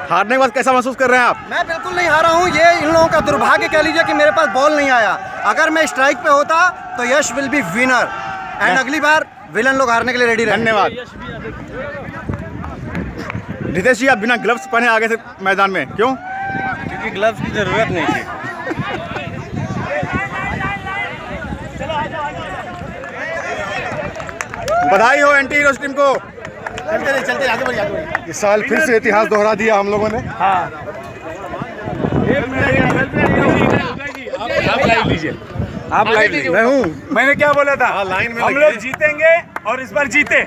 हारने के बाद कैसा महसूस कर रहे हैं आप? मैं बिल्कुल नहीं हारा हूँ। ये इन लोगों का दुर्भाग्य कह लीजिए कि मेरे पास बॉल नहीं आया। अगर मैं स्ट्राइक पे होता तो यश विल बी विनर एंड अगली बार विलन लोग हारने के लिए रेडी रहे। धन्यवाद। रितेश जी, आप बिना ग्लव्स पहने आ गए थे मैदान में, क्यों? क्योंकि ग्लव्स की जरूरत नहीं थी। बधाई हो एंटी हीरोज टीम को। चलते आगे बढ़िए। इस साल फिर से इतिहास दोहरा दिया हम लोगों ने। हाँ, आप लाइव लीजिए, आप लाइव लीजिए। मैं हूँ। मैंने क्या बोला था? लाइन में हम लोग जीतेंगे और इस बार जीते।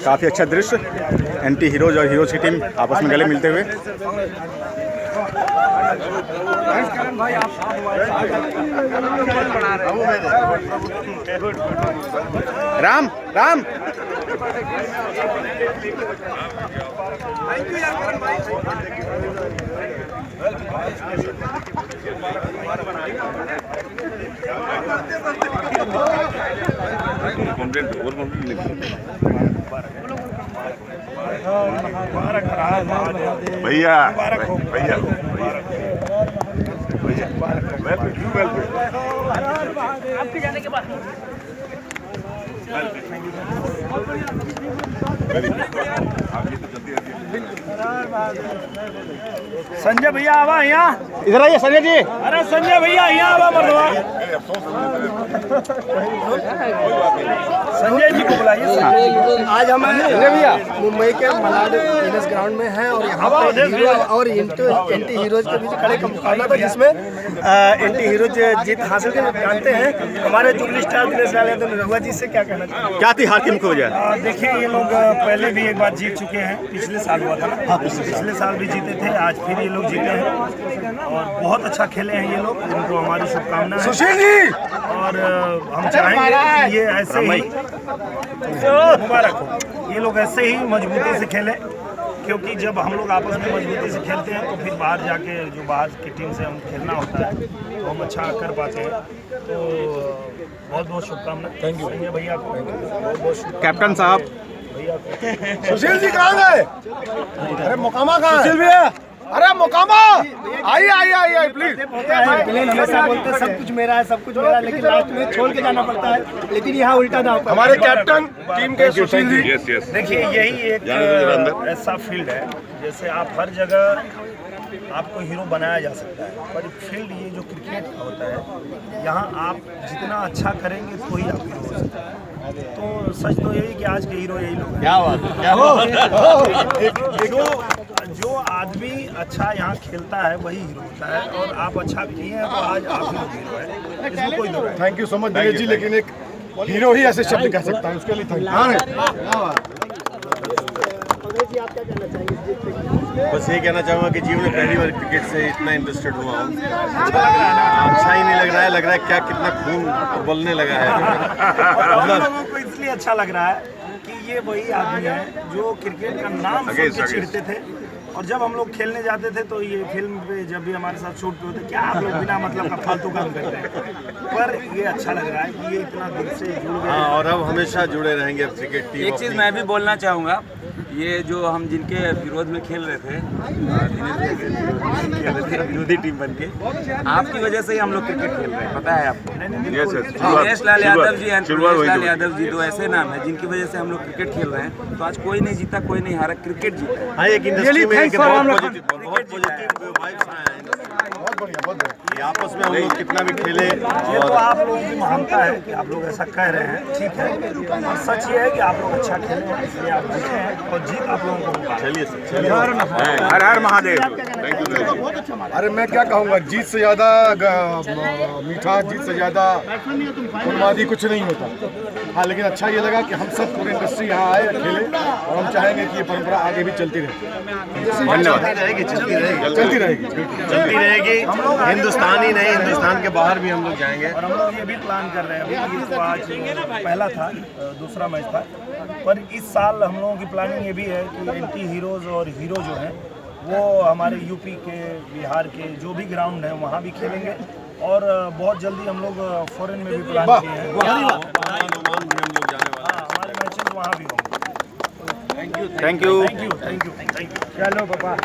काफ़ी अच्छा दृश्य, एंटी हीरोज और हीरोज की टीम आपस में गले मिलते हुए। राम राम भैया भैया संजय भैया आवा यहाँ। इधर आइए संजय जी। अरे संजय भैया यहाँ आवा मरदवा। संजय जी को बुलाइए। आज हम मुंबई के मलाड टेनिस ग्राउंड में हैं और यहाँ पे हीरो और एंटी हीरोज के बीच खड़े का मुकाबला था, जिसमें एंटी हीरोज जीत हासिल कर जानते हैं। हमारे जुगली स्टार दिनेश लाल यादव रघुआ जी से क्या कहना चाहिए? क्या थी हार की मुख्य वजह? देखिए, ये लोग पहले भी एक बार जीत चुके हैं, पिछले साल हुआ था ना। पिछले साल भी जीते थे, आज फिर ये लोग जीते हैं और बहुत अच्छा खेले हैं ये लोग। इनको हमारी शुभकामनाएं। सुशील जी, और हम चाहेंगे कि ये ऐसे ही मुबारक हो, ये लोग ऐसे ही मजबूती से खेलें, क्योंकि जब हम लोग आपस में मजबूती से खेलते हैं तो फिर बाहर जाके जो बाहर की टीम से हम खेलना होता है तो हम अच्छा कर पाते हैं। तो बहुत बहुत शुभकामनाएं। थैंक यू संजय भैया को, बहुत बहुत कैप्टन साहब। भैया को। सुशील जी कहाँ गए? अरे मोकामा कहाँ? सुशील भैया, अरे मोकामा आइए प्लीज। हमेशा बोलते सब कुछ मेरा है, सब कुछ मेरा है, लेकिन लास्ट में छोड़ के जाना पड़ता है। लेकिन यहाँ उल्टा ना हो। हमारे कैप्टन टीम के सुशील जी। देखिए, यही एक ऐसा फील्ड है, जैसे आप हर जगह आपको हीरो बनाया जा सकता है, पर फील्ड ये जो क्रिकेट का होता है, यहाँ आप जितना अच्छा करेंगे तो ही आप हीरो हो सकते हैं। तो सच तो यही कि आज के हीरो यही लोग हैं। क्या बात। जो आदमी अच्छा यहाँ खेलता है वही हीरो होता है, और आप अच्छा किए हैं तो आज आप ही हीरो है, इसमें कोई दो। Thank you so much Dinesh ji, लेकिन एक हीरो ही ऐसे शब्द कह सकता है, उसके लिए थैंक यू। बस ये कहना चाहूँगा कि जीवन में पहली बार क्रिकेट से इतना इंटरेस्टेड हुआ हूँ। अच्छा ही नहीं लग रहा है क्या कितना खून उबलने लगा है। हम लोगों को इसलिए अच्छा लग रहा है कि ये वही आदमी है जो क्रिकेट का नाम सुन के चिढ़ते थे, और जब हम लोग खेलने जाते थे तो ये फिल्म पे जब भी हमारे साथ शूट पे होते, क्या आप लोग बिना मतलब का फालतू काम करते हैं, पर ये अच्छा लग रहा है कि ये इतना दिल से जुड़ गए। हाँ, और अब हमेशा जुड़े रहेंगे क्रिकेट टीम। एक चीज़ मैं भी बोलना चाहूँगा, ये जो हम जिनके विरोध में खेल रहे थे, विरोधी टीम बन के, आपकी वजह से ही हम लोग क्रिकेट खेल रहे हैं, पता है आपको? दिनेश लाल यादव जी एंड दिनेश लाल यादव जी दो ऐसे नाम है जिनकी वजह से हम लोग क्रिकेट खेल रहे हैं। तो आज कोई नहीं जीता, कोई नहीं हारा, क्रिकेट जीता है। हाँ, एक इंडस्ट्री में बहुत पॉजिटिव वाइब्स आए हैं। बहुत बढ़िया। ये आपस में हम लोग कितना भी खेले, ये तो आप लोगों की महानता है कि आप लोग ऐसा कह रहे हैं, ठीक है, और सच ये है कि आप लोग अच्छा खेले हैं, इसलिए आप जीते हैं, और जीत आप लोगों को होगा। चलिए हर हर महादेव। अरे मैं क्या कहूँगा, जीत से ज़्यादा मीठा, जीत से ज़्यादा उन्मादी कुछ नहीं होता। हाँ, लेकिन अच्छा ये लगा कि हम सब पूरी इंडस्ट्री यहाँ आए, खेले, और हम चाहेंगे कि ये परंपरा आगे भी चलती रहे। धन्यवाद। चलती रहेगी। हिंदुस्तान ही नहीं, हिंदुस्तान के बाहर भी हम लोग जाएंगे। और हम लोग ये भी प्लान कर रहे हैं, अभी तो आज पहला था, दूसरा मैच था, पर इस साल हम लोगों की प्लानिंग ये भी है कि एंटी हीरोज़ और हीरो जो हैं वो हमारे यूपी के, बिहार के जो भी ग्राउंड है वहाँ भी खेलेंगे और बहुत जल्दी हम लोग फॉरेन में भी प्लान किए हैं। हमारे मैचेस वहाँ भी होंगे। Thank you. Thank you. चलो पापा।